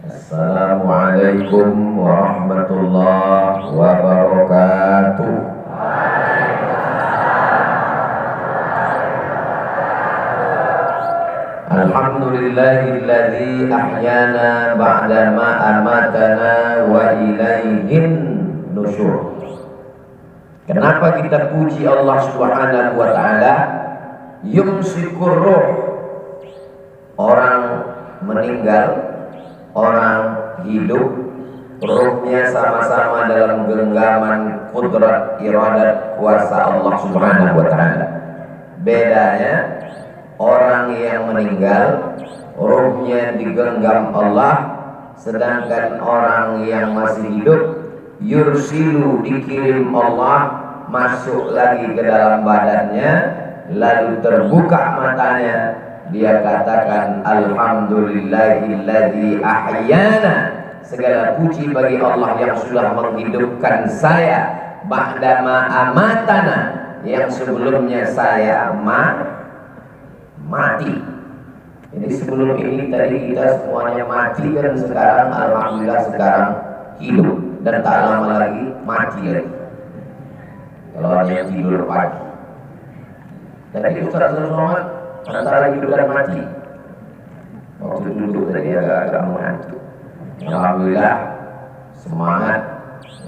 Assalamualaikum warahmatullahi wabarakatuh. Alhamdulillahilladzi ahyana ba'dama amatana wa ilaihin nusyur. Kenapa kita puji Allah Subhanahu wa taala? Yumsikur ruh. Orang meninggal, orang hidup, ruhnya sama-sama dalam genggaman kudrat iradat kuasa Allah Subhanahu wa taala. Bedanya, orang yang meninggal ruhnya digenggam Allah, sedangkan orang yang masih hidup yursilu, dikirim Allah masuk lagi ke dalam badannya, lalu terbuka matanya. Dia katakan alhamdulillahilladzi ahyana, segala puji bagi Allah yang sudah menghidupkan saya, ba'dama amatana, yang sebelumnya saya mati. Jadi sebelum ini tadi kita semuanya mati, dan sekarang alhamdulillah sekarang hidup, dan tak lama lagi mati lagi. Kalau hanya tidur pagi. Tadi Ustaz Muhammad antara hidup dan mati. Waktu duduk tadi agak mengantuk. Alhamdulillah, semangat.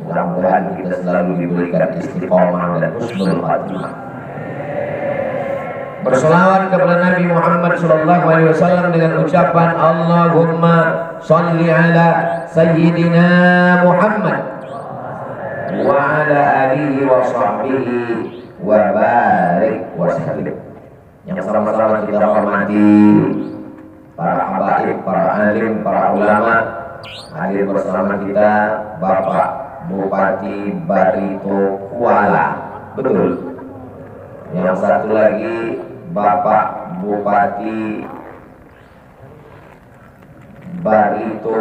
Mudah-mudahan kita selalu diberikan istiqomah dan husnul khatimah. Berselawat kepada Nabi Muhammad SAW dengan ucapan Allahumma salli ala Sayyidina Muhammad wa ala alihi wa sahbihi wa barik wa sallim. Yang sama-sama kita hormati para habaib, para alim, para ulama. Hadir bersama kita Bapak Bupati Barito Kuala, betul. Yang satu lagi Bapak Bupati Barito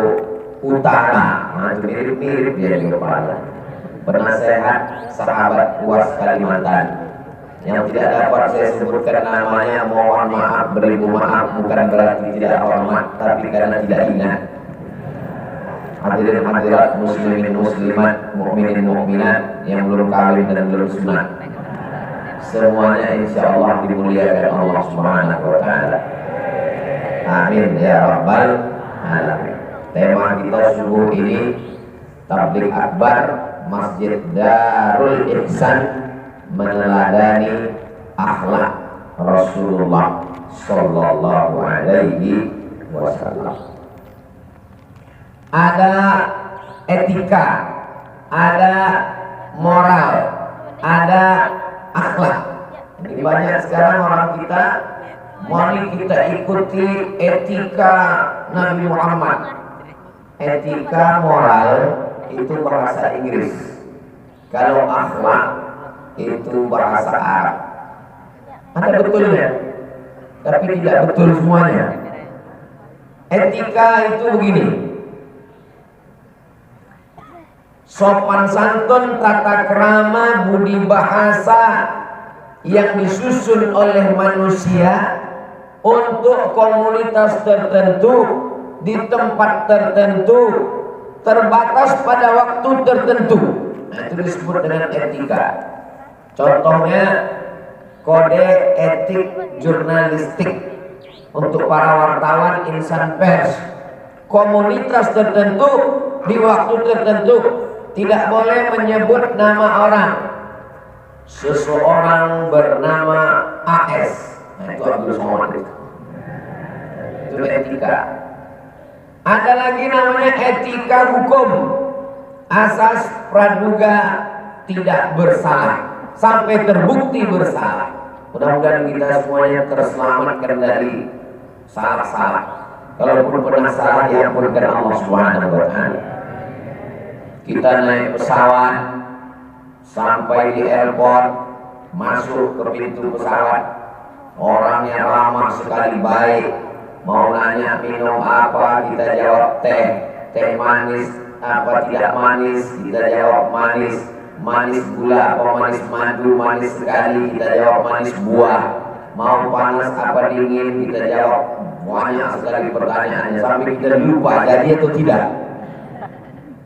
Utara. Nah, itu mirip-mirip dia di kepala. Penasehat sahabat UAS Kalimantan. Yang tidak dapat saya sebutkan namanya, mohon maaf, beribu maaf, bukan berarti tidak hormat, tapi karena tidak ingat. Hadirin hadirat, muslimin muslimat, mukminin mukminat yang belum kawin dan belum sunat, semuanya insya Allah dimuliakan Allah Subhanahu wa taala. Amin ya rabbal alamin. Tema kita subuh ini tabligh akbar Masjid Darul Ihsan, meneladani akhlak Rasulullah sallallahu alaihi wasallam. Ada etika, ada moral, ada akhlak. Jadi banyak sekarang orang kita mau kita ikuti etika Nabi Muhammad. Etika moral itu bahasa Inggris. Kalau akhlak itu bahasa Arab. Ada betulnya, tapi tidak betul semuanya. Etika itu begini: sopan santun, tata krama, budi bahasa yang disusun oleh manusia untuk komunitas tertentu, di tempat tertentu, terbatas pada waktu tertentu. Nah, itu disebut dengan etika. Contohnya kode etik jurnalistik untuk para wartawan, insan pers. Komunitas tertentu di waktu tertentu tidak boleh menyebut nama orang. Seseorang bernama AS, nah itu Abdul Somad, itu etika. Ada lagi namanya etika hukum, asas praduga tidak bersalah sampai terbukti bersalah. Mudah-mudahan kita semuanya terselamatkan dari salah-salah. Kalaupun pernah salah, diampunkan Allah Subhanahu wa taala. Kita naik pesawat, sampai di airport, masuk ke pintu pesawat, orangnya ramah sekali, baik. Mau nanya minum apa, kita jawab teh. Teh manis apa tidak manis, kita jawab manis. Manis gula apa manis madu, manis sekali, kita jawab manis buah. Mau panas apa dingin, kita jawab Banyak sekali pertanyaannya sampai kita lupa jadi atau tidak.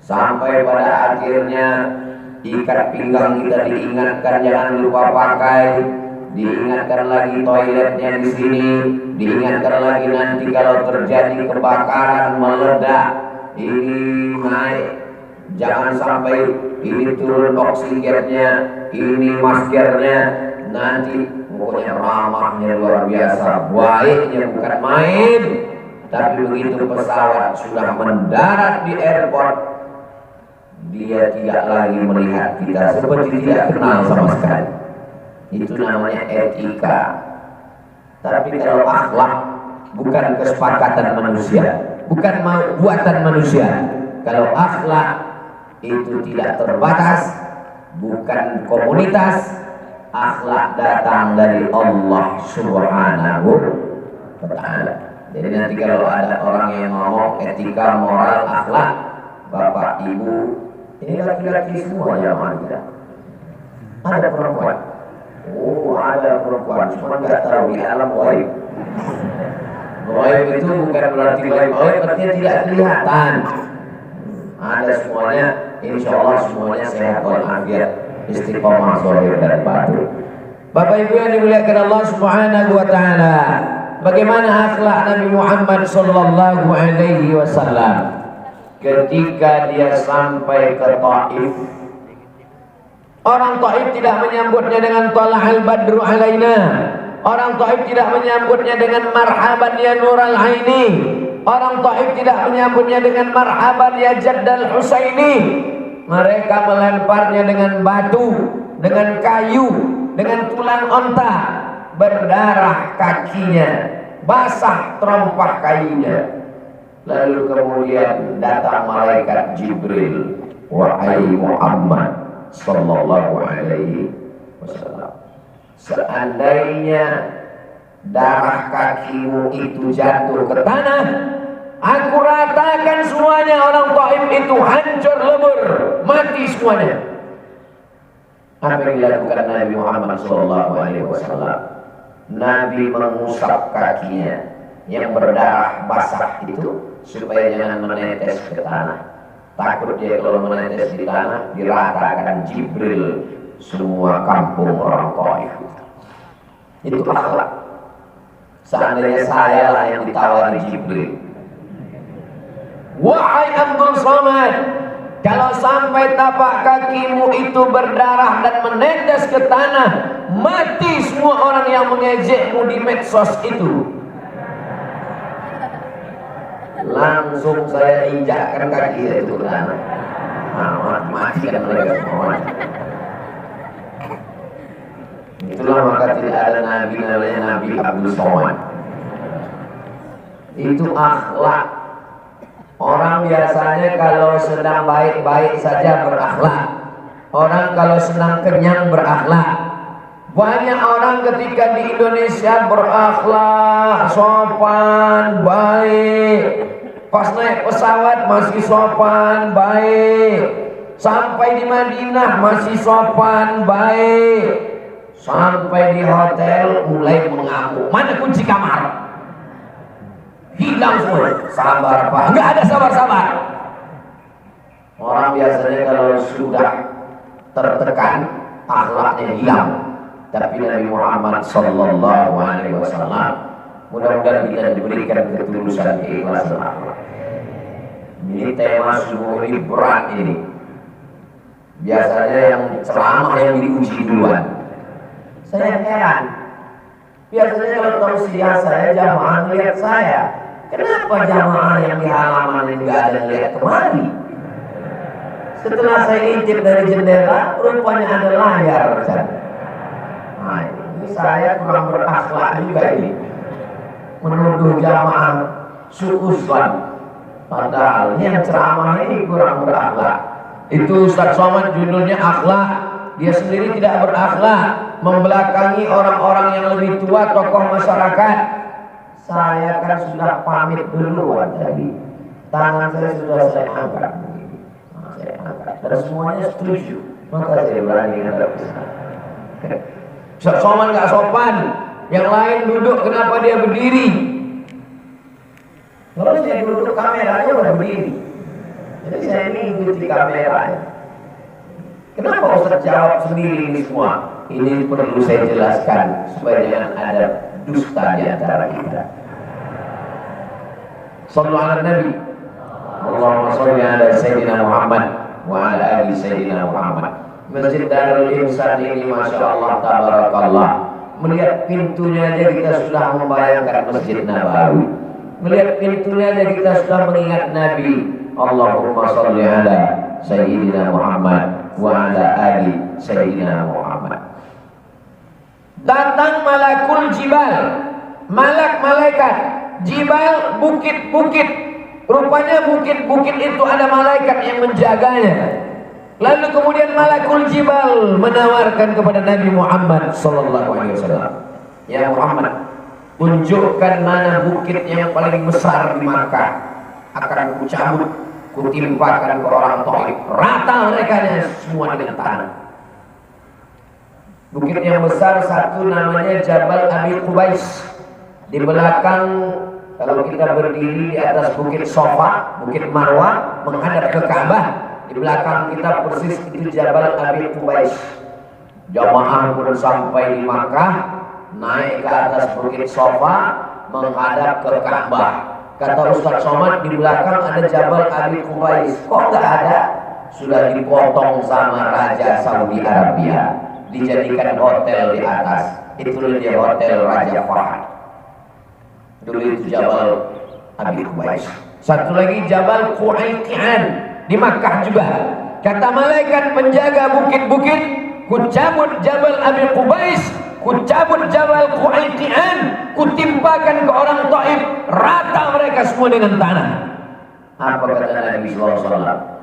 Sampai pada akhirnya ikat pinggang kita diingatkan jangan lupa pakai, diingatkan lagi toiletnya di sini, diingatkan lagi nanti kalau terjadi kebakaran meledak ini naik, jangan sampai ini turun oksigennya, ini maskernya, nanti pokoknya ramahnya luar biasa, baiknya bukan main. Tapi begitu pesawat sudah mendarat di airport, dia tidak lagi melihat kita seperti tidak kenal sama sekali. Itu namanya etika. Tapi kalau akhlak bukan kesepakatan manusia, bukan buatan manusia. Kalau akhlak itu tidak terbatas, bukan komunitas. Akhlak datang dari Allah Subhanahu wa Ta'ala. Jadi nanti kalau ada orang yang ngomong etika, moral, akhlak, Bapak, Ibu, ini laki-laki semua jamaah kita. Ada perempuan. Oh, ada perempuan. Cuma nggak tahu di alam gaib. Gaib itu bukan berarti gaib. Artinya tidak kelihatan. Ada semuanya. Insya Allah semuanya sehat walafiat, istiqomah, zahir dan batin. Bapak Ibu yang dimuliakan Allah Subhanahu wa Ta'ala, bagaimana akhlak Nabi Muhammad sallallahu alaihi wasallam ketika dia sampai ke Taif? Orang Taif tidak menyambutnya dengan talahal badru alaina. Orang Taif tidak menyambutnya dengan marhaban ya nural aini. Orang Taif tidak menyambutnya dengan marhaban ya jaddal husaini. Mereka melemparnya dengan batu, dengan kayu, dengan tulang onta. Berdarah kakinya, basah terompah kayunya. Lalu kemudian datang malaikat Jibril, wahai Muhammad sallallahu alaihi wasallam, seandainya darah kakimu itu jatuh ke tanah, aku ratakan semuanya. Orang Taif itu hancur lebur, mati semuanya. Apa yang dilakukan Nabi Muhammad sallallahu alaihi wasallam? Nabi mengusap kakinya yang berdarah basah itu supaya jangan menetes ke tanah. Takut dia kalau menetes di tanah diratakan Jibril semua kampung orang Taif. Itu akhlak. Seandainya saya lah yang ditawari Jibril, wahai Abdul Somad, kalau sampai tapak kakimu itu berdarah dan menetes ke tanah, mati semua orang yang mengejekmu di medsos itu. Langsung saya injakkan kaki itu ke tanah. Mati kan mereka semua. Itulah maka tidak ada nabi namanya Nabi Abdul Somad. Itu akhlak. Orang biasanya kalau sedang baik-baik saja berakhlak. Orang kalau senang kenyang berakhlak. Banyak orang ketika di Indonesia berakhlak, sopan, baik. Pas naik pesawat masih sopan, baik. Sampai di Madinah masih sopan, baik. Sampai di hotel mulai mengamuk. Mana kunci kamar? Hilang semua. Sabar Pak. Enggak ada sabar-sabar. Orang biasanya kalau sudah tertekan, akhlaknya hilang. Tapi Nabi Muhammad sallallahu alaihi wasallam, mudah-mudahan kita diberikan ketulusan, keikhlasan akhlak. Ini tema subuh ini berat ini. Biasanya yang ceramah yang diuji duluan. Saya heran. Biasanya kalau tausiah saya jamaah melihat saya. Kenapa jamaah yang di halaman ini nggak ada lihat kemari? Setelah saya intip dari jendela, rupanya ada layar. Nah, ini saya kurang berakhlak juga ini. Menuduh jamaah suuzan. Padahal ini yang ceramah ini kurang berakhlak. Itu Ustaz Somad judulnya akhlak. Dia sendiri tidak berakhlak, membelakangi orang-orang yang lebih tua, tokoh masyarakat. Saya kan sudah pamit duluan tadi. Tangan saya sudah saya angkat. Saya angkat. Dan semuanya setuju. Maka saya berani menghadap ke sana. Ustaz Somad nggak sopan. Yang lain duduk, kenapa dia berdiri? Kalau saya duduk kameranya udah begini. Jadi saya ini ikuti kameranya. Kenapa Ustaz jawab sendiri ini semua? Ini perlu saya jelaskan supaya jangan ada dusta di antara kita. Sallu ala Nabi. Allahumma salli ala Sayyidina Muhammad wa ala ali Sayyidina Muhammad. Masjid Darul Ihsan ini Masya Allah tabarakallah. Melihat pintunya aja kita sudah membayangkan Masjid Nabawi. Melihat pintunya aja kita sudah mengingat Nabi. Allahumma salli ala Sayyidina Muhammad wa ala ali Sayyidina Muhammad. Datang malakul jibal, malaikat jibal, bukit-bukit. Rupanya bukit-bukit itu ada malaikat yang menjaganya. Lalu kemudian malakul jibal menawarkan kepada Nabi Muhammad sallallahu alaihi wasallam, "Ya Muhammad, tunjukkan mana bukit yang paling besar di Makkah. Akan kucabut, kutimpakan ke orang Taif, rata mereka semua dengan tanah." Bukit yang besar satu namanya Jabal Abi Qubais. Di belakang, kalau kita berdiri di atas bukit Sofa, bukit Marwah menghadap ke Ka'bah, di belakang kita persis itu Jabal Abi Qubais. Jamaah pun sampai di Makkah, naik ke atas bukit Sofa menghadap ke Ka'bah. Kata Ustaz Somad, di belakang ada Jabal Abi Qubais. Kok nggak ada? Sudah dipotong sama Raja Saudi Arabia, dijadikan hotel di atas. Itulah dia hotel Raja Fahd. Dulu itu Jabal Abi Qubais. Satu lagi Jabal Qu'aiqi'an di Makkah juga. Kata malaikat penjaga bukit-bukit, kucabut Jabal Abi Qubais, kucabut Jabal Qu'aiqi'an, kutimpakan ke orang Taif, rata mereka semua dengan tanah. Apa kata Nabi SAW?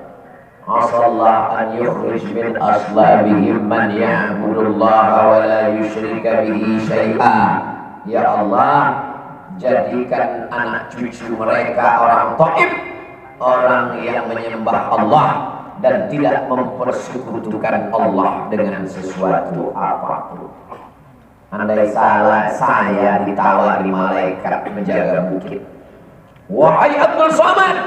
Asallah an yukhrij min aslabihim man ya'budullaha wa la yushrika bihi syai'a. Ya Allah, jadikan anak cucu mereka orang Taif, orang yang menyembah Allah dan tidak mempersekutukan Allah dengan sesuatu apapun. Andai salah saya ditawari malaikat menjaga bukit, wahai Abdul Somad,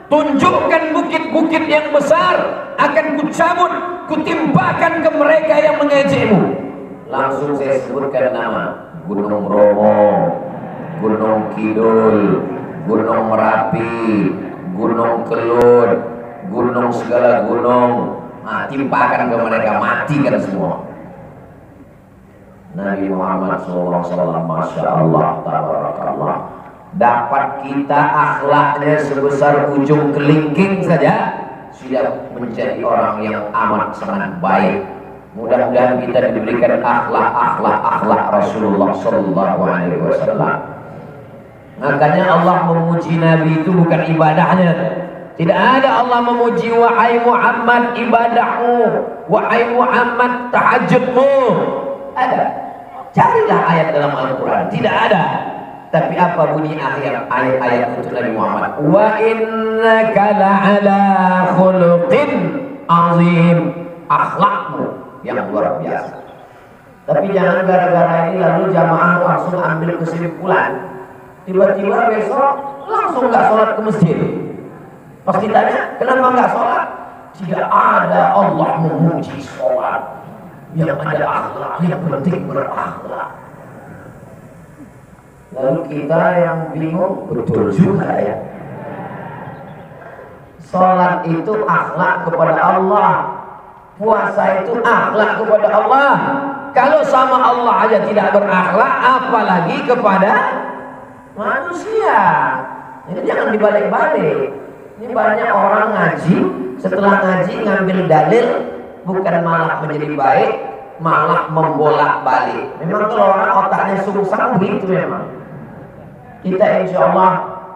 tunjukkan bukit-bukit yang besar, akan kucabut, kutimpakan ke mereka yang mengejekmu. Langsung saya sebutkan nama: Gunung Bromo, Gunung Kidul, Gunung Merapi, Gunung Kelut, gunung segala gunung. Nah, timpakan ke mereka, matikan semua. Nabi Muhammad SAW, Masya Allah, tabarakallah, dapat kita akhlaknya sebesar ujung kelingking saja sudah menjadi orang yang amat sangat baik. Mudah-mudahan kita diberikan akhlak Rasulullah Sallallahu Alaihi Wasallam. Makanya Allah memuji Nabi itu bukan ibadahnya. Tidak ada Allah memuji wahai Muhammad ibadahmu, wahai Muhammad tahajudmu. Ada? Carilah ayat dalam Al-Quran. Tidak ada. Tapi apa bunyi ayat untuk Nabi Muhammad? Wa innaka la'ala khuluqin azim. Akhlakmu yang luar biasa. Tapi jangan gara-gara ini lalu jamaah langsung ambil kesimpulan. Tiba-tiba besok langsung nggak sholat ke masjid. Pas ditanya, kenapa nggak sholat? Tidak ada Allah memuji sholat. Yang ada akhlak, yang penting berakhlak. Lalu kita yang bingung, betul juga ya. Sholat itu akhlak kepada Allah, puasa itu akhlak kepada Allah. Kalau sama Allah aja tidak berakhlak, apalagi kepada manusia. Jadi jangan dibalik-balik. Ini banyak orang ngaji, setelah ngaji ngambil dalil, bukan malah menjadi baik, malah membolak-balik. Memang kalau orang otaknya sungsang begitu memang. Kita insya Allah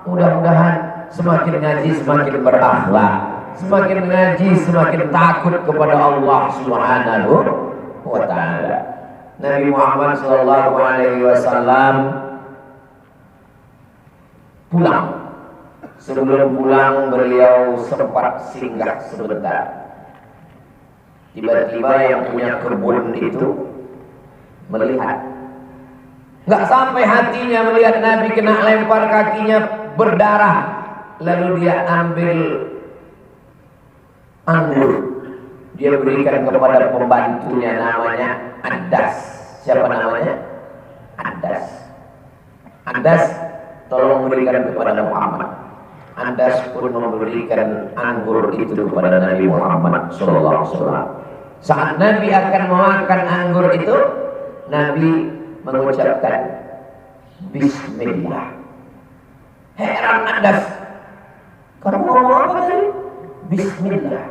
mudah-mudahan semakin ngaji semakin berakhlak, semakin ngaji semakin takut kepada Allah Subhanahu wa Ta'ala. Nabi Muhammad Sallallahu Alaihi Wasallam pulang. Sebelum pulang beliau sempat singgah sebentar. Tiba-tiba yang punya kebun itu melihat. Nggak sampai hatinya melihat Nabi kena lempar kakinya berdarah, lalu dia ambil anggur, dia berikan kepada pembantunya namanya Andas. Siapa namanya? Andas. Andas, tolong berikan kepada Muhammad. Andas pun memberikan anggur itu kepada Nabi Muhammad SAW. Saat Nabi akan memakan anggur itu, Nabi mengucapkan Bismillah. Heran Andas, kamu ngomong apa tadi? Bismillah.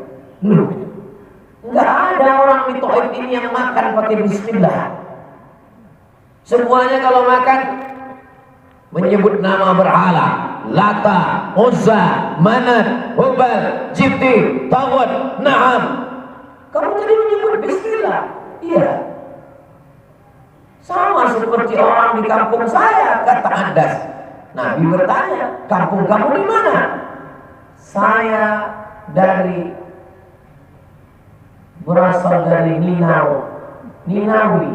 Enggak ada orang di Taif ini yang makan pakai Bismillah. Semuanya kalau makan menyebut nama berhala, Lata, Uzza, Manat, Hubal, Jibti, Tawad, Naam. Kamu tadi menyebut Bismillah. Iya. Sama seperti orang di kampung saya, kata Andas. Nabi bertanya, kampung kamu di mana? Saya berasal dari Ninawi.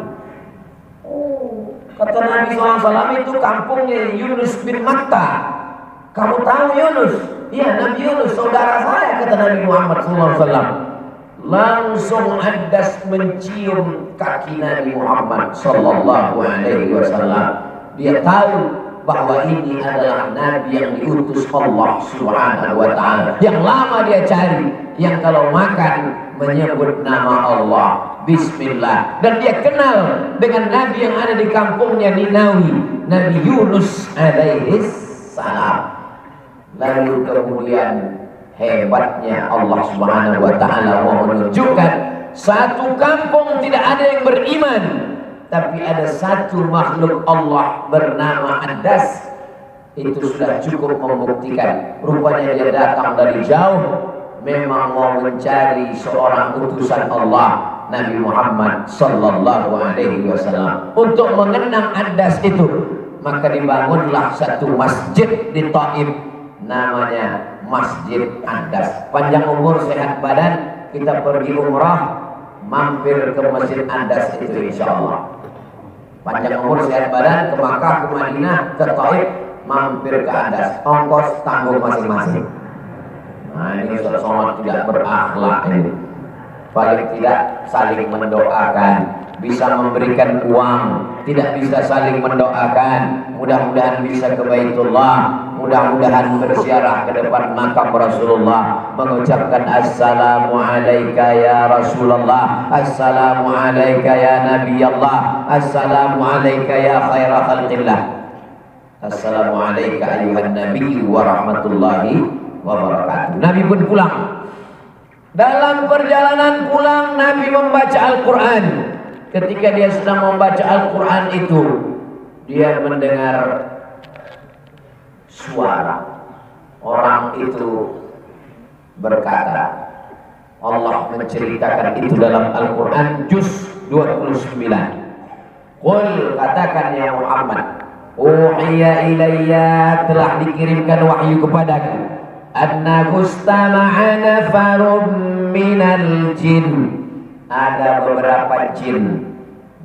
Oh, kata Nabi SAW, itu kampungnya Yunus bin Matta. Kamu tahu Yunus? Iya, Nabi Yunus, saudara saya, kata Nabi Muhammad SAW. Langsung Andas mencium kaki Nabi Muhammad SAW. Dia tahu bahwa ini adalah Nabi yang diutus Allah Subhanahu wa Ta'ala, yang lama dia cari, yang kalau makan menyebut nama Allah, Bismillah. Dan dia kenal dengan Nabi yang ada di kampungnya Ninawi, Nabi Yunus alaihi salam. Lalu kemudian hebatnya Allah Subhanahu wa Ta'ala mau menunjukkan satu kampung tidak ada yang beriman, tapi ada satu makhluk Allah bernama Andas. Itu sudah cukup membuktikan. Rupanya dia datang dari jauh, memang mau mencari seorang utusan Allah, Nabi Muhammad sallallahu alaihi wasallam. Untuk mengenang Andas itu, maka dibangunlah satu masjid di Taif, namanya Masjid Andas. Panjang umur sehat badan, kita pergi umrah, mampir ke Masjid Andas itu insyaallah. Panjang umur sehat badan, ke Makkah, ke Madinah, ke Taif, mampir ke Andas. Ongkos tanggung masing-masing. Nah, ini sholat tidak berakhlak ini. Paling tidak saling mendoakan, bisa memberikan uang, tidak bisa saling mendoakan. Mudah-mudahan bisa ke Baitullah, mudah-mudahan berziarah ke depan makam Rasulullah, mengucapkan assalamu alayka ya Rasulullah, assalamu alayka ya Nabi Allah, assalamu alayka ya khaira khalqillah, assalamu alayka ayuhan Nabi wa rahmatullahi wa barakatuh. Nabi pun pulang. Dalam perjalanan pulang, Nabi membaca Al-Quran. Ketika dia sedang membaca Al-Quran itu, dia mendengar suara orang itu berkata. Allah menceritakan itu dalam Al-Quran juz 29. Qul, katakan ya Muhammad, uhiya ilayya, telah dikirimkan wahyu kepadaku, annahu istama'a nafarun minal jin, ada beberapa jin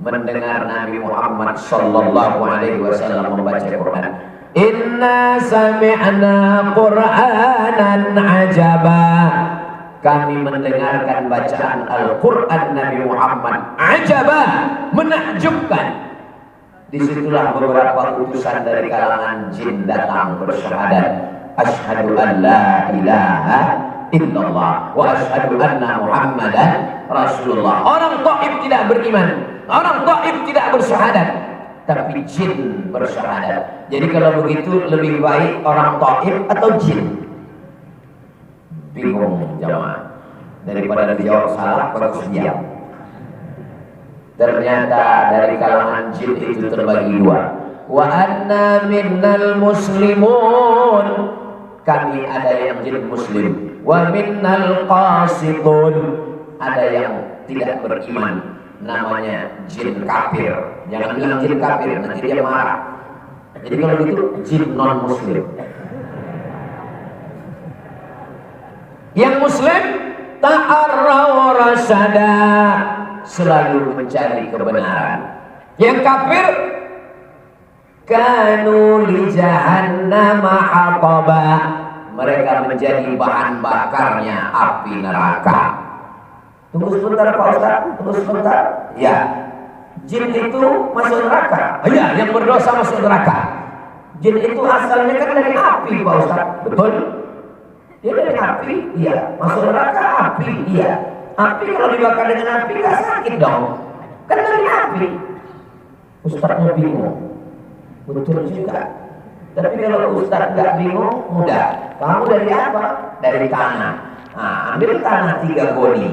mendengar Nabi Muhammad sallallahu alaihi wasallam membaca Quran. Inna sami'na Qur'anan ajaba, kami mendengarkan bacaan Al-Quran Nabi Muhammad, ajaba, menakjubkan. Disitulah beberapa utusan dari kalangan jin datang bersyahadat, asyhadu an la ilaha illallah wa asyhadu anna Muhammadan Rasulullah. Orang Taif tidak beriman, orang Taif tidak bersyahadat, tapi jin bersyahadat. Jadi kalau begitu lebih baik orang Taif atau jin? Bingung jamaah. Daripada dijawab salah, bagus diam. Ternyata dari kalangan jin itu terbagi dua. Wa anna minnal muslimun, kami ada yang jin muslim. Wa minnal qasitun, ada yang tidak beriman, namanya jin kafir. Jangan bilang jin kafir, nanti dia marah. Jadi kalau gitu jin non muslim. Yang muslim ta'arraw rasada, selalu mencari kebenaran. Yang kafir kanu li jahannam haqaba, mereka menjadi bahan bakarnya api neraka. Tunggu sebentar Pak Ustaz, tunggu sebentar. Ya, jin itu masuk neraka. Ya, yang berdosa masuk neraka. Jin itu asalnya kan dari api Pak Ustaz. Betul? Dia dari api, iya. Masuk neraka api, iya. Api kalau dibakar dengan api gak sakit dong. Kan dari api. Ustaznya bingung. Betul juga. Tapi kalau Ustaz gak bingung, mudah. Kamu dari apa? Dari tanah. Nah, ambil tanah 3 goni,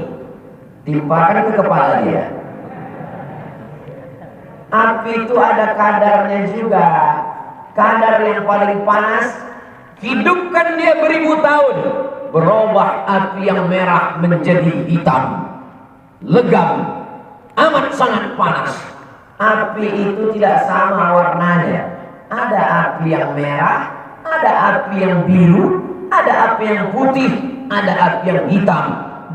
timpakan ke kepala dia. Api itu ada kadarnya juga. Kadar yang paling panas, hidupkan dia beribu tahun, berubah api yang merah menjadi hitam, legam, amat sangat panas. Api itu tidak sama warnanya. Ada api yang merah, ada api yang biru, ada api yang putih, ada api yang hitam.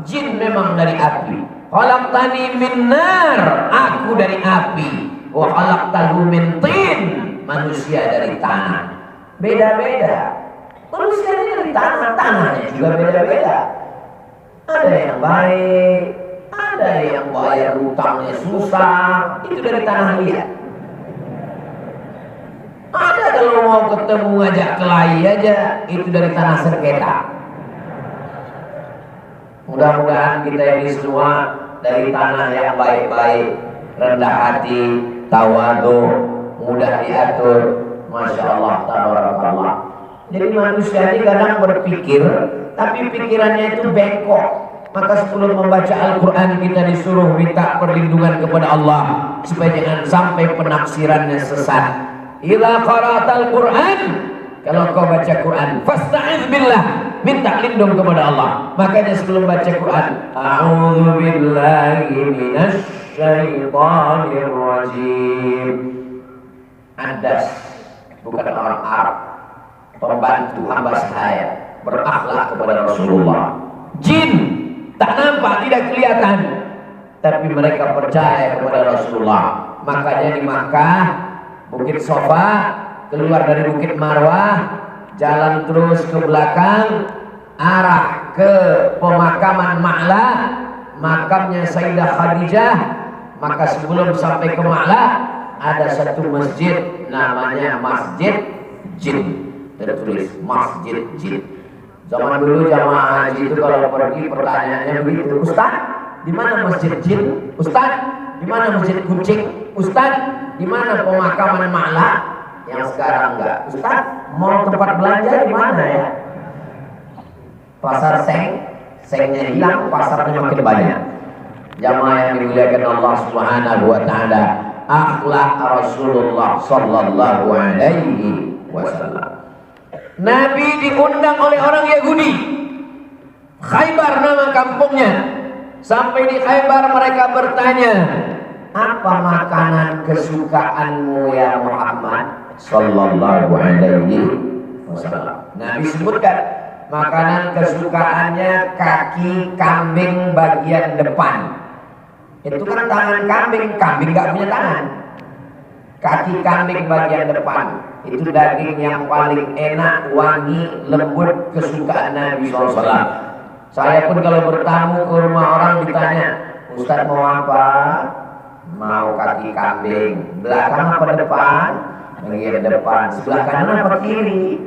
Jin memang dari api. Khalaqtani min nar, aku dari api. Wa khalaqtahu min tin, manusia dari tanah. Beda-beda. Manusia dari tanah, tanahnya juga beda-beda. Ada yang baik, ada yang bayar hutangnya susah, itu dari tanah liat. Ada kalau mau ketemu ngajak kelahi aja, itu dari tanah sengketa. Mudah-mudahan kita ini semua dari tanah yang baik-baik, rendah hati, tawadu, mudah diatur, masya Allah, tabarakallah. Jadi manusia ini kadang berpikir, tapi pikirannya itu bengkok. Maka sebelum membaca Al-Quran kita disuruh minta perlindungan kepada Allah supaya jangan sampai penafsirannya sesat. Idza qara'atal Quran, kalau kau baca Quran, fasta'iz billah, minta lindung kepada Allah. Makanya sebelum baca Quran, a'udzu billahi minasy syaithanir rajim. Andas bukan orang Arab, pembantu hamba saya, berakhlak kepada Rasulullah. Jin tak nampak, tidak kelihatan, tapi mereka percaya kepada Rasulullah. Makanya di Makkah, Bukit Sofa, keluar dari Bukit Marwah, jalan terus ke belakang, arah ke pemakaman Ma'la, makamnya Sayyidah Khadijah. Maka sebelum sampai ke Ma'la, ada satu masjid namanya Masjid Jin, tertulis Masjid Jin. Zaman dulu jamaah haji itu kalau pergi pertanyaannya begitu, Ustaz, di mana Masjid Jin? Ustaz, di mana Masjid Kucing? Ustaz, di mana pemakaman Ma'la? Yang sekarang enggak. Ustaz, mau tempat belanja di mana ya? Pasar sengnya hilang, pasarnya makin banyak. Jamaah yang dimuliakan Allah Subhanahu wa taala, akhlak Rasulullah sallallahu alaihi wasallam. Nabi diundang oleh orang Yahudi. Khaybar nama kampungnya. Sampai di Khaybar mereka bertanya, apa makanan kesukaanmu ya Muhammad sallallahu alaihi wasallam? Nabi sebutkan makanan kesukaannya kaki kambing bagian depan. Itu kan tangan kambing, kambing gak punya tangan. Kaki kambing bagian depan, itu daging yang paling enak, wangi, lembut, kesukaan Nabi SAW. Saya pun kalau bertamu ke rumah orang ditanya, Ustaz mau apa? Mau kaki kambing. Belakang apa depan? Bagian depan. Sebelah kanan apa kiri?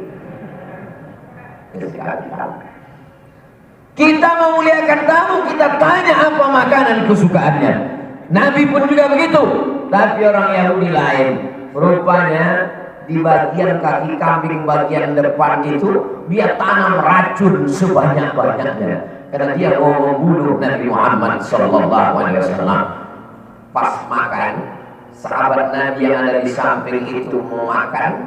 Kita memuliakan tamu, kita tanya apa makanan kesukaannya. Nabi pun juga begitu. Tapi orang Yahudi lain. Rupanya di bagian kaki kambing bagian depan itu dia tanam racun sebanyak-banyaknya. Karena dia mau membunuh Nabi Muhammad SAW. Pas makan, sahabat Nabi yang ada di samping itu mau makan.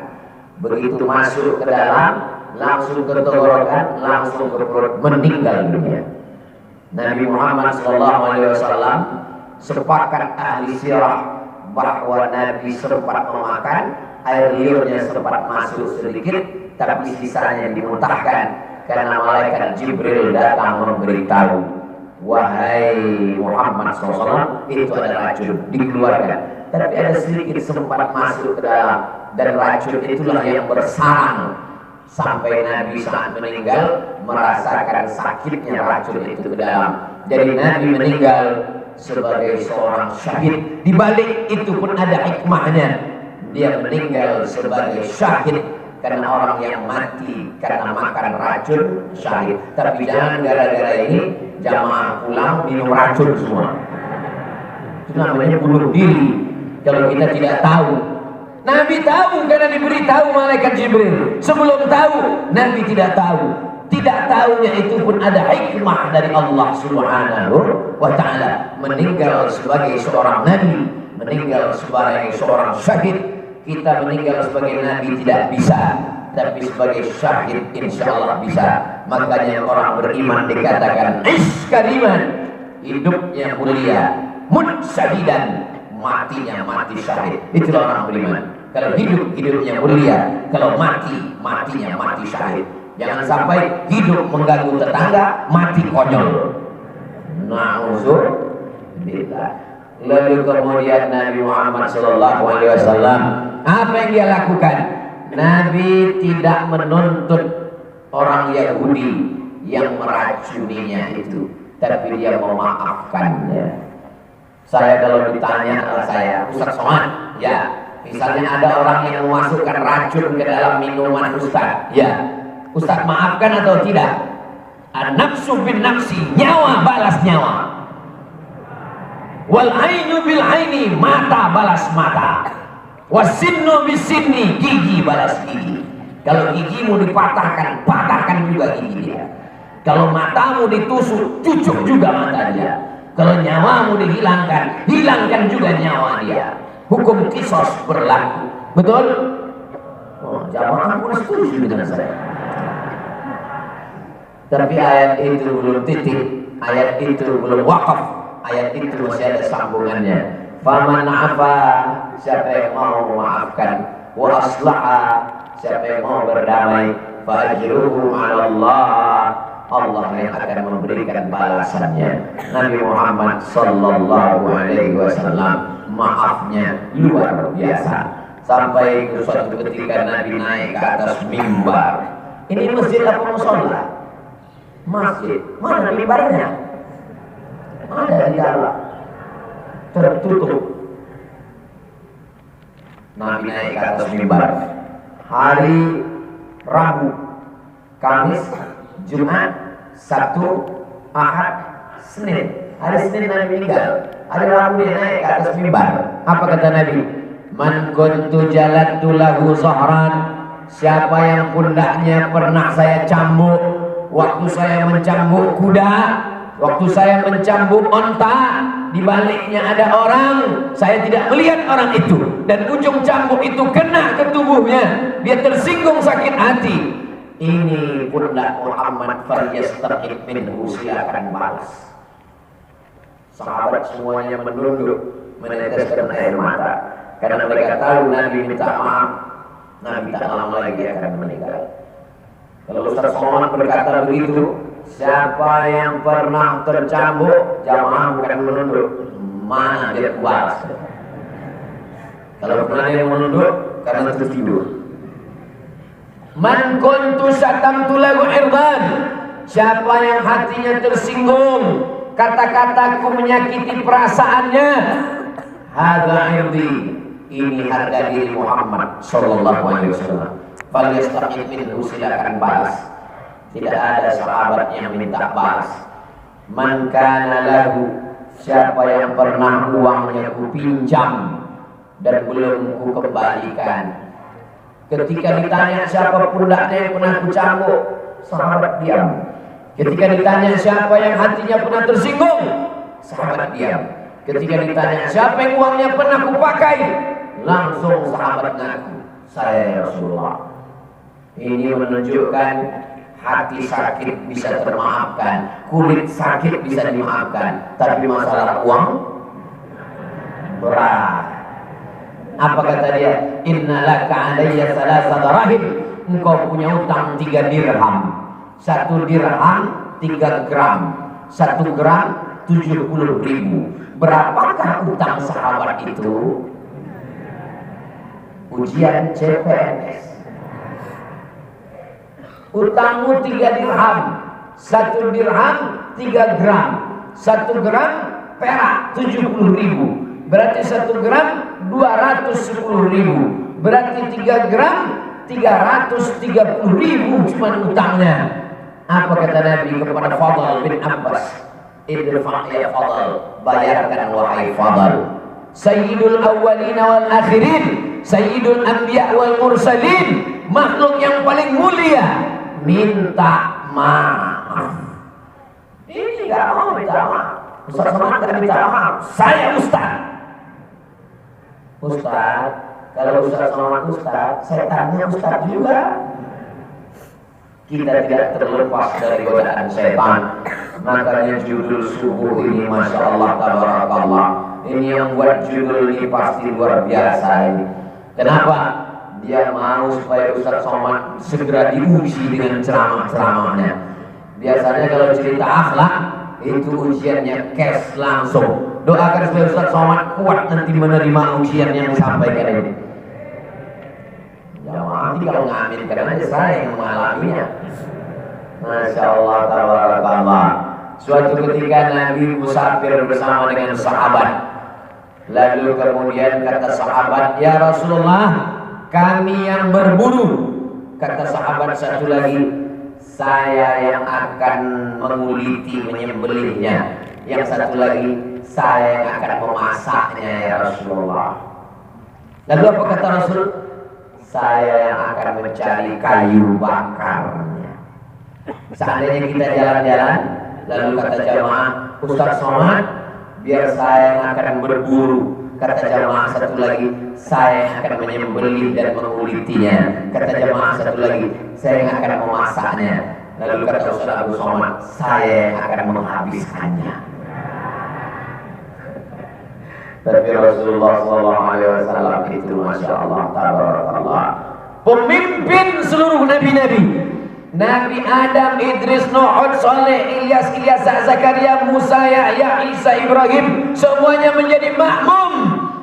Begitu masuk ke dalam, langsung ke tenggorokan, langsung ke perut, meninggal dunia. Nabi Muhammad SAW sepakat ahli sirah bahwa Nabi sempat memakan, air liurnya sempat masuk sedikit, tapi sisanya dimuntahkan karena malaikat Jibril datang memberitahu, wahai Muhammad SAW, itu ada racun, dikeluarkan. Tapi ada sedikit sempat masuk ke dalam, dan racun itulah yang bersarang sampai Nabi saat meninggal merasakan sakitnya racun itu ke dalam. Jadi Nabi meninggal sebagai seorang syahid. Di balik itu pun ada hikmahnya. Dia meninggal sebagai syahid karena orang yang mati karena makan racun syahid. Tapi jangan gara-gara ini jamaah pulang minum racun semua. Itu namanya bunuh diri. Kalau kita tidak tahu. Nabi tahu karena diberitahu malaikat Jibril. Sebelum tahu, Nabi tidak tahu. Tidak tahunya itu pun ada hikmah dari Allah Subhanahu wa ta'ala. Meninggal sebagai seorang nabi, meninggal sebagai seorang syahid. Kita meninggal sebagai nabi tidak bisa, tapi sebagai syahid insya Allah bisa. Makanya orang beriman dikatakan iskariman, hidupnya mulia, mut syahidan, matinya mati syahid. Itulah orang beriman. Kalau hidup, hidupnya mulia. Kalau mati, matinya mati syahid. Jangan sampai hidup mengganggu tetangga, mati konyol. Na'udzubillah. Lalu kemudian Nabi Muhammad SAW, apa yang dia lakukan? Nabi tidak menuntut orang Yahudi yang meracuninya itu, tapi dia memaafkannya. Saya kalau ditanya saya, Ustaz Somad, ya, misalnya ada orang yang memasukkan racun ke dalam minuman Ustaz, ya, Ustaz maafkan atau tidak? An-nafsu bin nafsi, nyawa balas nyawa. Wal ainu bil aini, mata balas mata. Wasinnu bis sinni, gigi balas gigi. Kalau gigimu dipatahkan, patahkan juga gigi dia. Kalau matamu ditusuk, cucuk juga mata dia. Kalau nyawamu dihilangkan, hilangkan juga nyawa dia. Hukum kisos berlaku. Betul? Oh, jamaah pun setuju dengan saya. Tapi ayat itu belum titik, ayat itu belum wakaf, ayat itu masih ada sambungannya. Faman afa, siapa yang mau memaafkan, wa aslaha, siapa yang mau berdamai, fa ajruhu 'ala Allah, Allah yang akan memberikan balasannya. Nabi Muhammad sallallahu alaihi wasallam maafnya luar biasa. Sampai suatu ketika Nabi naik ke atas mimbar. Ini masjid apa mushola? Masjid. Mana mimbarnya? Ada di dalam, tertutup. Nabi naik ke atas mimbar hari Rabu, Kamis, Jumat, Sabtu, Ahad, Senin. Hari Senin Nabi meninggal. Hari Rabu dia naik ke atas mimbar. Apa kata Nabi? Man kuntu jalattu lahu zahran, siapa yang pundaknya pernah saya cambuk waktu saya mencambuk kuda, waktu saya mencambuk onta, di baliknya ada orang, saya tidak melihat orang itu, dan ujung cambuk itu kena ke tubuhnya, dia tersinggung sakit hati. Ini pundak Muhammad falyastaqim minhu, silakan balas. Sahabat semuanya menunduk, meneteskan air mata, karena mereka tahu Nabi minta maaf, Nabi tak lama lagi akan meninggal. Kalau Ustaz Somad berkata begitu, siapa yang pernah tercambuk, jamaah bukan menunduk, mana dia balas. Kalau pernah dia menunduk, karena tertidur. Man kuntu syatamtu lahu irdan, siapa yang hatinya tersinggung, kata-kataku menyakiti perasaannya, hadza irdi, ini harga diri Muhammad sallallahu alaihi wasallam. Falyastaqim minhu, silakan balas. Tidak ada sahabat yang minta balas. Man kana lahu, siapa yang pernah uangnya ku pinjam dan belum ku kembalikan. Ketika ditanya siapa pundaknya yang pernah ku cambuk, sahabat diam. Ketika ditanya siapa yang hatinya pernah tersinggung, sahabat diam. Ketika ditanya siapa yang uangnya pernah ku pakai, langsung sahabat ngaku, saya ya Rasulullah. Ini menunjukkan hati sakit bisa termaafkan, kulit sakit bisa dimaafkan, tapi masalah uang berat. Apa kata dia? Innalaka alayya salasata rahim, engkau punya utang 3 dirham. 1 dirham 3 gram, 1 gram 70.000. Berapakah utang sahabat itu? ujian CPNS. Utangmu 3 dirham, 1 dirham 3 gram, 1 gram perak 70.000, berarti 1 gram 210.000, berarti 3 gram 330.000 cuma utangnya. Apa kata Nabi kepada Fadl bin Abbas? Idfa' ya Fadl, bayarkan wahai Fadl. Sayyidul awwalin wal akhirin, Sayyidul anbiya wal mursalin, makhluk yang paling mulia, minta maaf. Ini gak mau minta maaf. Ustaz Somad gak minta maaf. Saya Ustaz. Ustaz, kalau Ustaz Somad Ustaz, setannya Ustaz juga. Kita tidak terlepas dari godaan setan. Makanya judul subuh ini Masya Allah tabarakallah, ini yang buat judul ini pasti luar biasa ini. Kenapa? Dia mau supaya Ustaz Somad segera diuji dengan ceramah-ceramahnya. Biasanya kalau cerita akhlak itu ujiannya cash langsung. Doakan supaya Ustaz Somad kuat nanti menerima ujian yang disampaikan ini. Jamaah nanti kalau ngaminkan aja saya yang mengalaminya. Masya Allah tabarakallah. Suatu ketika Nabi musafir bersama dengan sahabat. Lalu kemudian kata sahabat, ya Rasulullah, kami yang berburu. Kata sahabat satu lagi, saya yang akan menguliti menyembelihnya. Yang satu lagi, saya yang akan memasaknya ya Rasulullah. Lalu apa kata Rasul? Saya yang akan mencari kayu bakarnya. Seandainya kita jalan-jalan, lalu kata jamaah, Ustaz Somad, biar saya yang akan berburu. Kata jamaah satu lagi, saya yang akan menyembelih dan mengulitinya. Kata jamaah satu lagi, saya yang akan memasaknya. Lalu kata Ustaz Abu Somad, saya yang akan menghabiskannya. Tapi Rasulullah SAW itu Masya Allah tabarakallah, pemimpin seluruh nabi-nabi. Nabi Adam, Idris, Nuh, Saleh, Ilyas, Zakaria, Musa, Yahya, Isa, Ibrahim, semuanya menjadi makmum.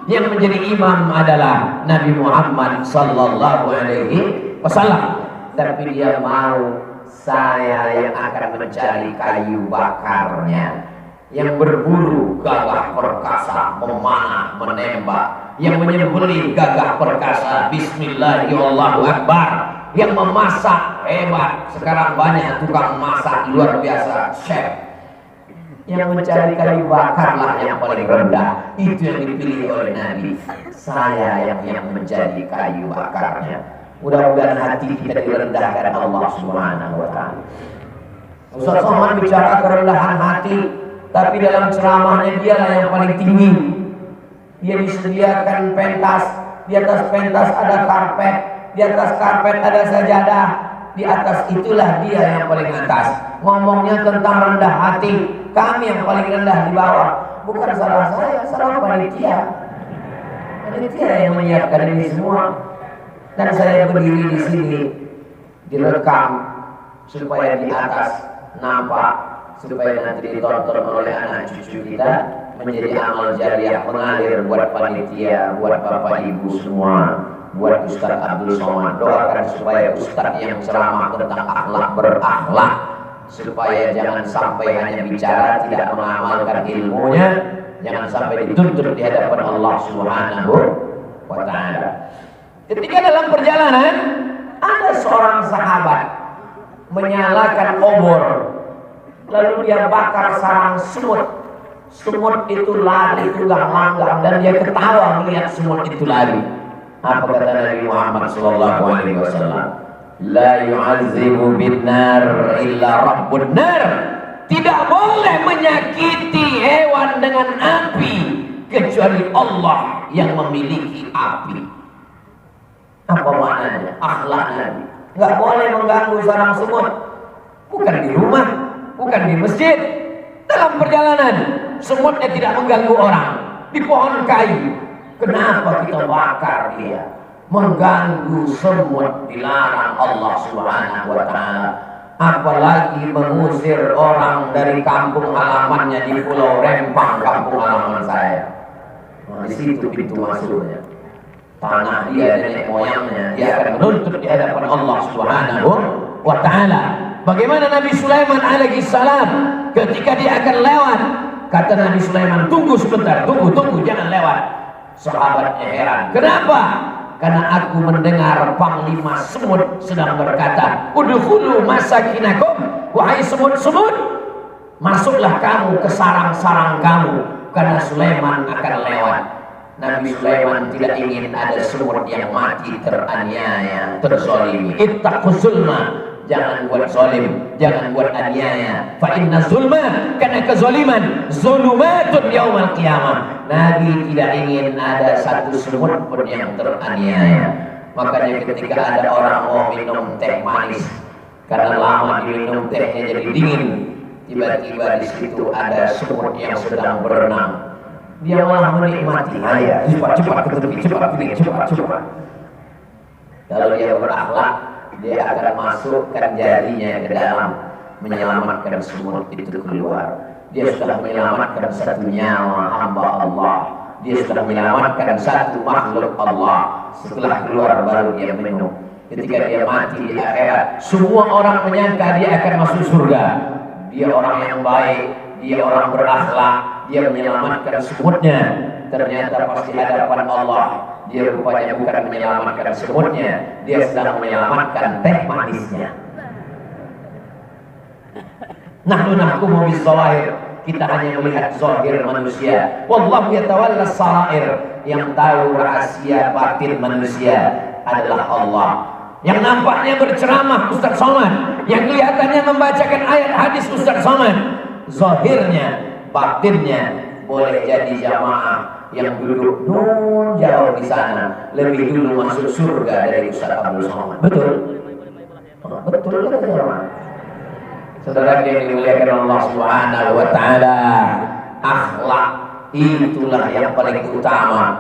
Yang menjadi imam adalah Nabi Muhammad sallallahu alaihi wasallam. Tapi dia mau, saya yang akan mencari kayu bakarnya. Yang berburu gagah perkasa, memanah, menembak. Yang menyembelih gagah perkasa, Bismillahirrahmanirrahim. Yang memasak hebat, sekarang banyak tukang masak luar biasa, chef. Yang mencari kayu bakarlah yang paling rendah, itu yang dipilih oleh Nabi. Saya yang menjadi kayu bakarnya. Mudah-mudahan hati kita direndahkan Allah Subhanahu wa Ta'ala. Ustaz Somad bicara kerendahan hati, tapi dalam ceramahnya dialah yang paling tinggi. Dia disediakan pentas, di atas pentas ada karpet, di atas karpet ada sajadah, di atas itulah dia yang paling atas. Ngomongnya tentang rendah hati, kami yang paling rendah di bawah. Bukan salah saya, salah panitia. Panitia yang menyiapkan ini semua. Dan saya berdiri di sini, direkam supaya di atas nampak, supaya nanti ditonton oleh anak cucu kita, menjadi amal jariah mengalir buat panitia, buat bapak ibu semua, buat Ustaz Abdul Somad. Doakan supaya Ustaz yang ceramah tentang akhlak berakhlak, supaya jangan sampai hanya bicara tidak mengamalkan ilmunya, jangan sampai dituntut di hadapan Allah Subhanahu wa Ta'ala. Ketika dalam perjalanan ada seorang sahabat menyalakan obor, lalu dia bakar sarang semut. Semut itu lari tunggang-langgang dan dia ketawa melihat semut itu lari. Apa kata Nabi Muhammad SAW? La yu'azibu bin nar illa rabbun nar. Tidak boleh menyakiti hewan dengan api kecuali Allah yang memiliki api. Apa maknanya? Akhlak Nabi. Nggak boleh mengganggu sarang semut. Bukan di rumah, bukan di masjid. Dalam perjalanan, semutnya tidak mengganggu orang. Di pohon kayu, kenapa kita bakar dia? Mengganggu semut dilarang Allah Subhanahu wa Ta'ala. Apalagi mengusir orang dari kampung halamannya di Pulau Rempang, kampung halaman saya. Nah, di situ pintu masuknya. tanah dia, nenek moyangnya, dia akan menuntut di hadapan Allah Subhanahu wa Ta'ala. Bagaimana Nabi Sulaiman alaihi salam ketika dia akan lewat, kata Nabi Sulaiman, tunggu sebentar, tunggu, jangan lewat. Sahabatnya heran, kenapa? Karena aku mendengar panglima semut sedang berkata, udkhulu masakinakum, wahai semut-semut, masuklah kamu ke sarang-sarang kamu, karena Sulaiman akan lewat. Nabi Sulaiman tidak ingin ada semut yang mati teraniaya, terzalimi. Ittaquz zulma, jangan buat zalim, jangan buat aniaya. Fa inna zulma, karena kezaliman, zulumatun yaumal qiyamah. Nabi tidak ingin ada satu semut pun yang teraniaya. Makanya ketika ada orang mau minum teh manis, karena lama diminum tehnya jadi dingin, tiba-tiba di situ ada semut yang sedang berenang. Dia malah menikmati. Cepat ke tepi, cepat. Kalau dia berakhlak, dia akan masukkan jarinya ke dalam, menyelamatkan semut itu keluar. Dia sudah menyelamatkan satu nyawa hamba Allah. Dia sudah menyelamatkan satu makhluk Allah. Setelah keluar baru dia minum. Ketika dia mati di akhirat, semua orang menyangka dia akan masuk surga. Dia orang yang baik, dia orang berakhlak, dia menyelamatkan semutnya. Ternyata pas di hadapan Allah, dia rupanya bukan menyelamatkan semutnya, dia sedang menyelamatkan teh manisnya. Nahnu nahkumu bis-shawahir, kita hanya melihat zahir manusia. Wallahu yatawalla sarair, yang tahu rahasia batin manusia adalah Allah. Yang nampaknya berceramah Ustaz Somad, yang kelihatannya membacakan ayat hadis Ustaz Somad, zahirnya, batinnya boleh jadi jamaah yang duduk nun jauh di sana lebih dulu masuk surga dari Ustaz Abdul Somad. Betul? Betul kan jamaah? Saudara yang dimuliakan Allah Subhanahu wa Ta'ala, akhlak itulah yang paling utama.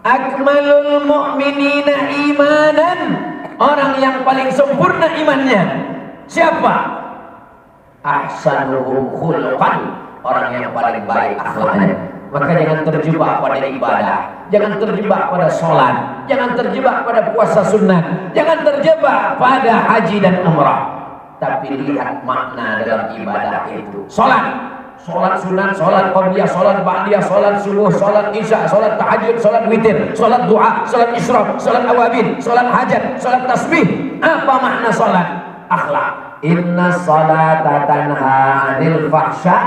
Akmalul mu'minina imanan, orang yang paling sempurna imannya siapa? Ahsanuhum khuluqan, orang yang paling baik akhlaknya. Maka jangan terjebak pada ibadah, jangan terjebak pada sholat, jangan terjebak pada puasa sunnah, jangan terjebak pada haji dan umrah. Tapi lihat makna dalam ibadah itu. Sholat sunat, sholat qabliyah, sholat ba'diyah, sholat subuh, sholat isya, sholat tahajud, sholat witir, sholat du'a, sholat isyraq, sholat awabin, sholat hajat, sholat tasbih. Apa makna sholat? Akhlak. Inna sholata tanha 'anil fahsya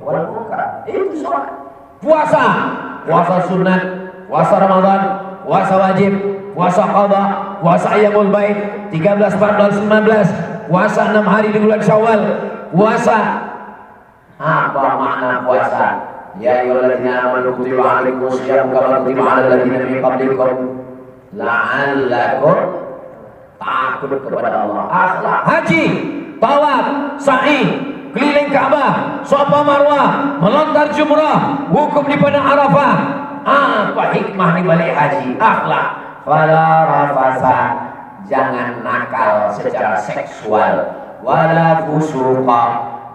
wal munkar. Itu sholat. Puasa sunat, puasa Ramadan, puasa wajib, puasa qadha, puasa ayyamul baid, 13, 14, 15, puasa 6 hari di bulan Syawal, puasa. Apa makna puasa? Ya ayyuhalladzina amanu kutiba alaikumus syiyam kama kutiba alal ladzina min qablikum la'allakum takut kepada Allah. Akhlak. Haji, tawaf, sa'i, keliling Ka'bah, Safa Marwah, melontar jumrah, wukuf di padang Arafah. Apa hikmah di balik haji? Akhlak. Fala rafasa, jangan nakal secara seksual, wala fusuqa,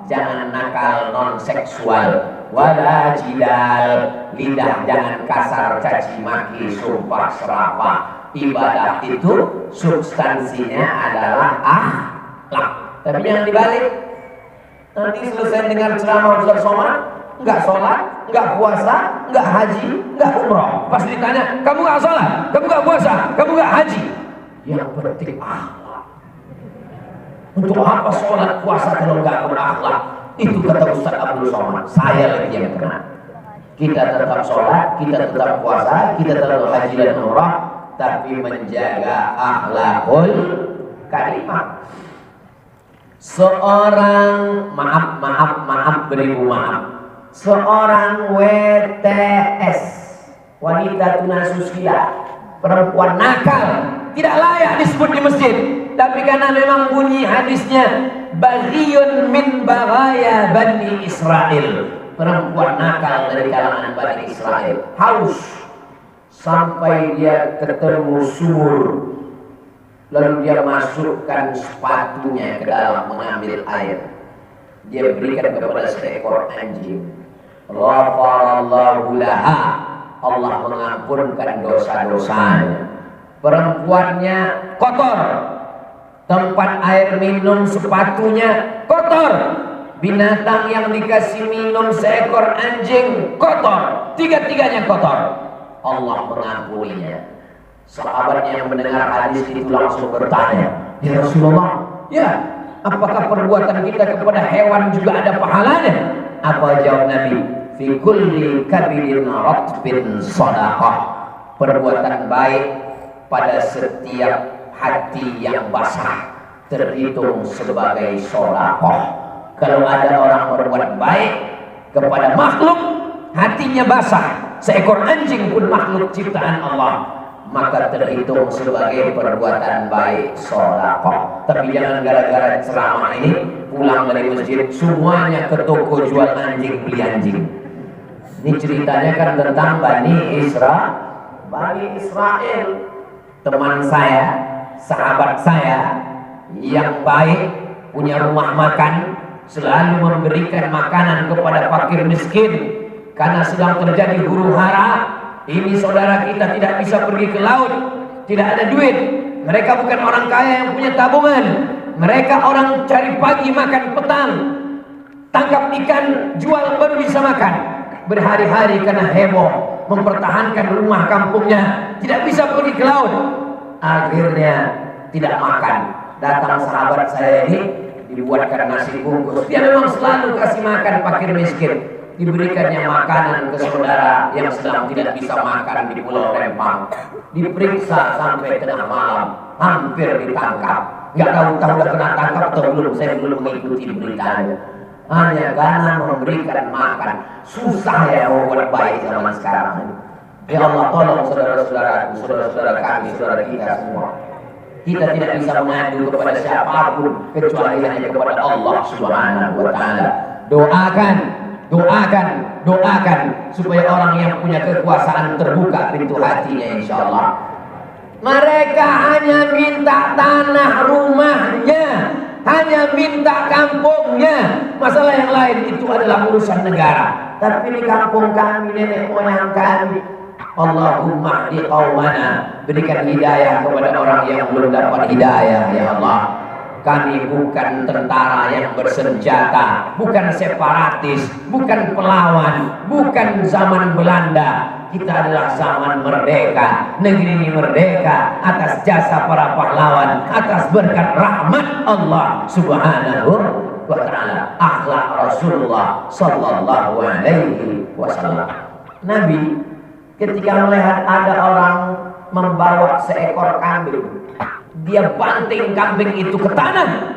jangan nakal non seksual, wala jidal, lidah jangan kasar caci maki sumpah serapah. Ibadah itu substansinya adalah akhlak. Tapi yang dibalik, nanti selesai dengar ceramah Ustaz Somad, enggak sholat, enggak puasa, enggak haji, enggak umrah. Pas ditanya, kamu enggak sholat, kamu enggak puasa, kamu enggak haji. Yang penting akhlak. Untuk apa sholat puasa kalau enggak berakhlak? Itu kata Ustaz Abdul Somad. Saya lagi yang kena. Kita tetap sholat, kita tetap puasa, kita tetap haji dan umrah, tapi menjaga akhlakul karimah. Seorang beribu maaf. Seorang WTS, wanita tunasusila, perempuan nakal, tidak layak disebut di masjid. Tapi karena memang bunyi hadisnya, baghiyun min baghaya Bani Israel, perempuan nakal dari kalangan Bani Israel, haus sampai dia ketemu sumur, lalu dia masukkan sepatunya ke dalam mengambil air. Dia berikan kepada seekor anjing. Ghafarallahu laha, Allah mengampunkan dosa-dosanya. Perempuannya kotor, tempat air minum sepatunya kotor, binatang yang dikasih minum seekor anjing kotor, tiga-tiganya kotor. Allah mengampuninya. Sahabatnya yang mendengar hadis itu langsung bertanya, ya Rasulullah, ya, apakah perbuatan kita kepada hewan juga ada pahalanya? Apa jawab Nabi? Fi kulli kabidin ratbin sadaqah. Perbuatan baik pada setiap hati yang basah terhitung sebagai sedekah. Kalau ada orang berbuat baik kepada makhluk, hatinya basah, seekor anjing pun makhluk ciptaan Allah, maka terhitung sebagai perbuatan baik sedekah. Tapi jangan gara-gara ceramah ini pulang dari masjid semuanya ke toko jual anjing, beli anjing. Ini ceritanya kan tentang Bani Israel. Teman saya, sahabat saya yang baik, punya rumah makan, selalu memberikan makanan kepada fakir miskin. Karena sedang terjadi huru hara, ini saudara kita tidak bisa pergi ke laut, tidak ada duit. Mereka bukan orang kaya yang punya tabungan. Mereka orang cari pagi makan petang, tangkap ikan jual baru bisa makan. Berhari-hari karena heboh mempertahankan rumah kampungnya, tidak bisa pergi ke laut. Akhirnya tidak makan. Datang sahabat saya ini, dibuatkan nasi bungkus. Dia memang selalu kasih makan fakir miskin. Diberikannya makanan ke saudara yang sedang tidak bisa makan di Pulau Rempang. Diperiksa sampai tengah malam, hampir ditangkap. Nggak tahu udah kena tangkap atau belum, saya belum mengikuti beritanya. Hanya karena memberikan makan. Susah ya mau buat baik zaman sekarang ini. Ya Allah, tolong saudara-saudaraku, saudara-saudara kami, saudara kita semua. Kita tidak bisa mengadu kepada siapapun kecuali hanya kepada Allah Subhanahu wa Ta'ala. Doakan supaya orang yang punya kekuasaan terbuka pintu hatinya, insya Allah. Mereka hanya minta tanah rumahnya, hanya minta kampungnya. Masalah yang lain itu adalah urusan negara. Tapi di kampung kami, nenek moyang kami, Allahumma hdi qaumana, berikan hidayah kepada orang yang belum dapat hidayah, ya Allah. Kami bukan tentara yang bersenjata, bukan separatis, bukan pelawan, bukan zaman Belanda. Kita adalah zaman merdeka. Negeri ini merdeka atas jasa para pahlawan, atas berkat rahmat Allah Subhanahu wa Ta'ala, akhlak Rasulullah Sallallahu Alaihi Wasallam. Nabi ketika melihat ada orang membawa seekor kambing, dia banting kambing itu ke tanah,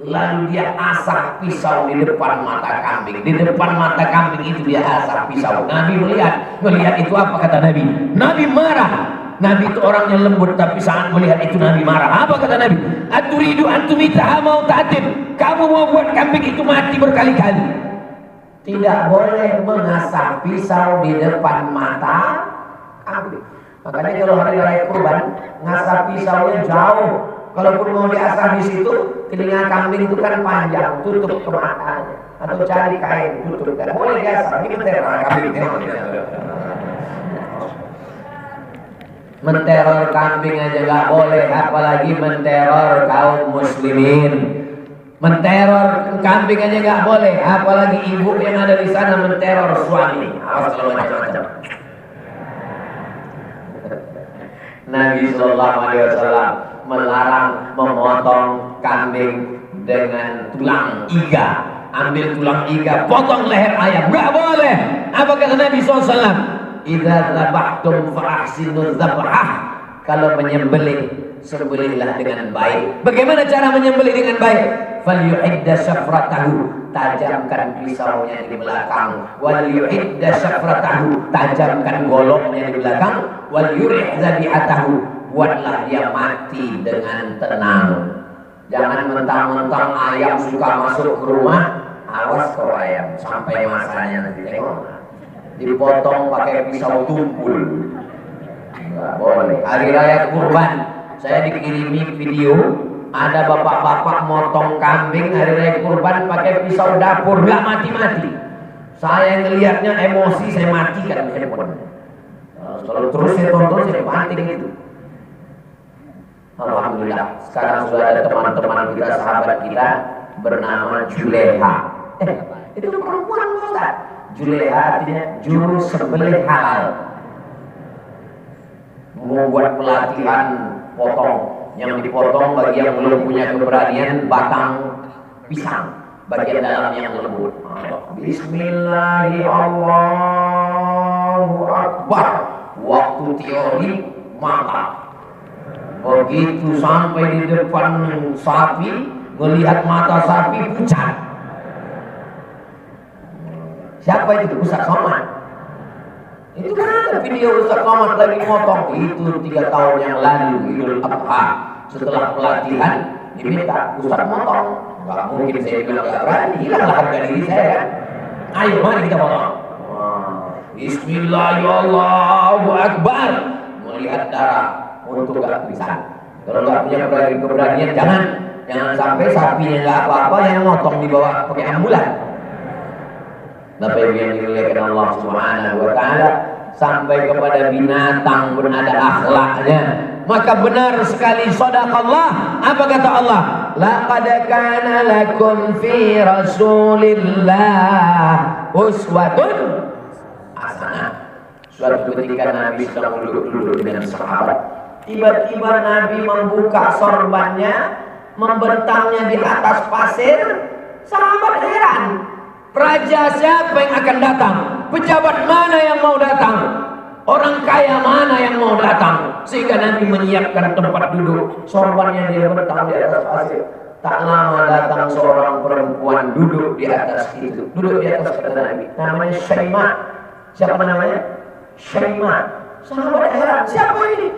lalu dia asah pisau di depan mata kambing. Di depan mata kambing itu dia asah pisau. Nabi melihat itu apa kata Nabi? Nabi marah. Nabi itu orangnya lembut, tapi saat melihat itu Nabi marah. Apa kata Nabi? Aturidu antumitaha mau ta'atin. Kamu mau buat kambing itu mati berkali-kali. Tidak boleh mengasah pisau di depan mata kambing. Makanya kalau hari raya kurban, ngasah pisaunya jauh. Kalaupun mau diasah di situ, telinga kambing itu kan panjang, tutup ke matanya. Atau cari kain, tutup. Tidak boleh diasah. Ini menteror kambing. Menteror kambing aja nggak boleh, apalagi menteror kaum muslimin. Menteror kambing aja nggak boleh, apalagi ibu yang ada di sana menteror suami. Awas kalau macam-macam. Nabi Sallallahu Alaihi Wasallam melarang memotong kambing dengan tulang iga. Ambil tulang iga, potong leher ayam, nggak boleh. Apa kata Nabi SAW? Idza dzabhtum fa ahsinu dzabhah. Kalau menyembelih, sembelihlah dengan baik. Bagaimana cara menyembelih dengan baik? Falyu'idda syafratahu, tajamkan pisaunya di belakang. Wal yu'idda syafratahu, tajamkan goloknya di belakang. Wal yurih zabihatahu, buatlah dia mati dengan tenang. Jangan mentang-mentang ayam suka masuk ke rumah, awas kau ayam, sampai masanya nanti tengok dipotong pakai pisau tumpul. Nggak boleh. Hari raya kurban, saya dikirimi video, ada bapak-bapak motong kambing hari raya kurban pakai pisau dapur, nggak mati-mati. Saya ngelihatnya emosi, saya matikan handphone. Kalau terus saya tonton saya banting itu. Alhamdulillah sekarang sudah ada teman-teman kita, sahabat kita bernama Juleha. Itu perempuan Ustaz. Juleha artinya juru sembelih halal. Membuat pelatihan potong, yang dipotong bagi yang belum punya keberanian batang pisang, bagian dalam yang lembut. Bismillahirrahmanirrahim. Waktu teori mata. Begitu sampai di depan sapi, melihat mata sapi pucat. Siapa itu? Ustaz Somad. Itu kan ada video Ustaz Somad lagi motong. Itu 3 tahun yang lalu, Idul Adha. Setelah pelatihan diminta Ustaz motong. Gak mungkin saya bilang gak berani, hilanglah harga diri saya kan. Ayo mari kita potong. Bismillahirrahmanirrahim. Melihat darah untuk gak bisa. Kalau gak punya keberanian jangan sampai sapinya gak apa-apa yang motong dibawa pakai ambulan. Bapak Ibu yang dimuliakan Allah Subhanahu wa taala, sampai kepada binatang pun ada akhlaknya. Maka benar sekali sadaqallah. Apa kata Allah? Laqad kana lakum fi Rasulillah uswatun hasanah. Suatu ketika Nabi sedang duduk dengan sahabat, tiba-tiba Nabi membuka sorbannya, membentangnya di atas pasir. Sahabat heran. Raja siapa yang akan datang? Pejabat mana yang mau datang? Orang kaya mana yang mau datang? Sehingga Nabi menyiapkan tempat duduk. Sorbannya dia bentang di atas pasir. Tak lama datang seorang perempuan duduk di atas itu. Duduk di atas kata Nabi. Namanya Syaimah. Siapa namanya? Syaimah. Sahabat heran. Siapa ini?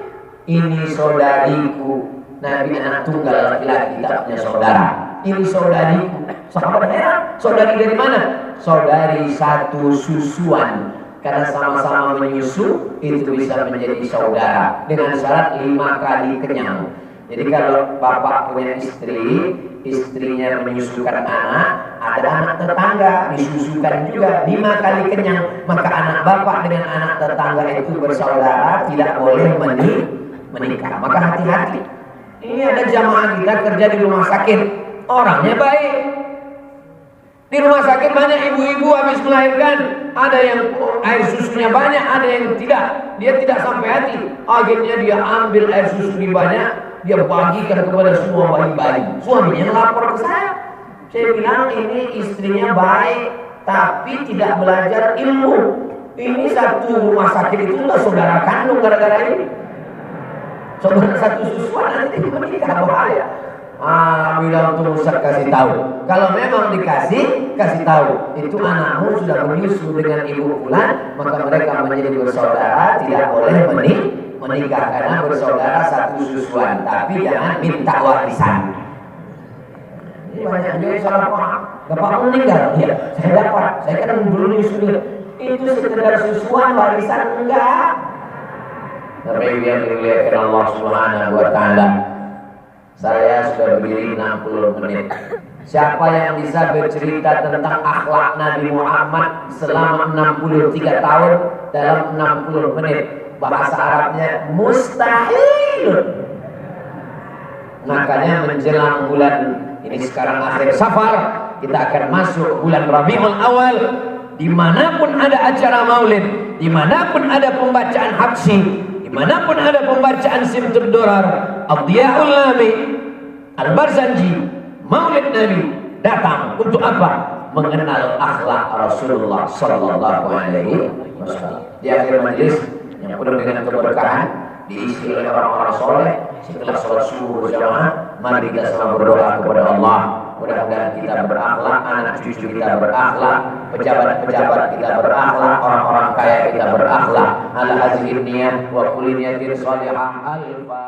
Ini saudariku. Nabi anak tunggal laki-laki, tak punya saudara. Ini saudariku. Sahabat heran. Saudari dari mana? Saudari satu susuan. Karena sama-sama menyusu itu bisa menjadi saudara dengan syarat 5 kali kenyang. Jadi kalau bapak punya istri, istrinya menyusukan anak, ada anak tetangga disusukan juga 5 kali kenyang, maka anak bapak dengan anak tetangga itu bersaudara, tidak boleh menikah. Maka hati-hati. Ini ada jamaah kita kerja di rumah sakit, orangnya baik. Di rumah sakit banyak ibu-ibu habis melahirkan, ada yang air susunya banyak, ada yang tidak. Dia tidak sampai hati. Akhirnya dia ambil air susu banyak, dia bagikan kepada semua bayi-bayi. Suaminya lapor ke saya. Saya bilang ini istrinya baik, tapi tidak belajar ilmu. Ini satu rumah sakit itu lah saudara kandung gara-gara ini. Saudara satu susuan nanti menikah bahaya. Bilang tuh Ustaz kasih tahu. Kalau memang dikasih, kasih tahu. Itu anakmu sudah menyusu dengan ibu fulan, maka mereka menjadi bersaudara, tidak boleh menikah karena bersaudara satu susuan. Tapi jangan minta warisan. Ini banyak juga salah paham. Bapak meninggal, iya. Saya dapat. Saya kan dulu nyusu. Itu sekedar susuan, warisan enggak. Tapi yang dimuliakan Allah Subhanahu wa taala. Saya sudah berdiri 60 menit. Siapa yang bisa bercerita tentang akhlak Nabi Muhammad selama 63 tahun dalam 60 menit? Bahasa Arabnya mustahil. Makanya menjelang bulan ini sekarang akhir Safar, kita akan masuk bulan Rabiul Awal. Dimanapun ada acara maulid, dimanapun ada pembacaan habsi, dimanapun ada pembacaan Simtud Durar, Adhiyaul Lami, Al-Barzanji, Maulid Nabi datang untuk apa? Mengenal akhlak Rasulullah sallallahu alaihi wasallam. Di akhir majelis yang penuh dengan keberkahan diisi oleh orang-orang soleh, setelah sholat subuh berjamaah, mari kita sama berdoa kepada Allah. Mudah-mudahan kita berakhlak, anak cucu kita berakhlak, pejabat-pejabat kita berakhlak, orang-orang kaya kita berakhlak. Ala hazihi niyah wa kulli niyatin shalihah. Al-Fatihah.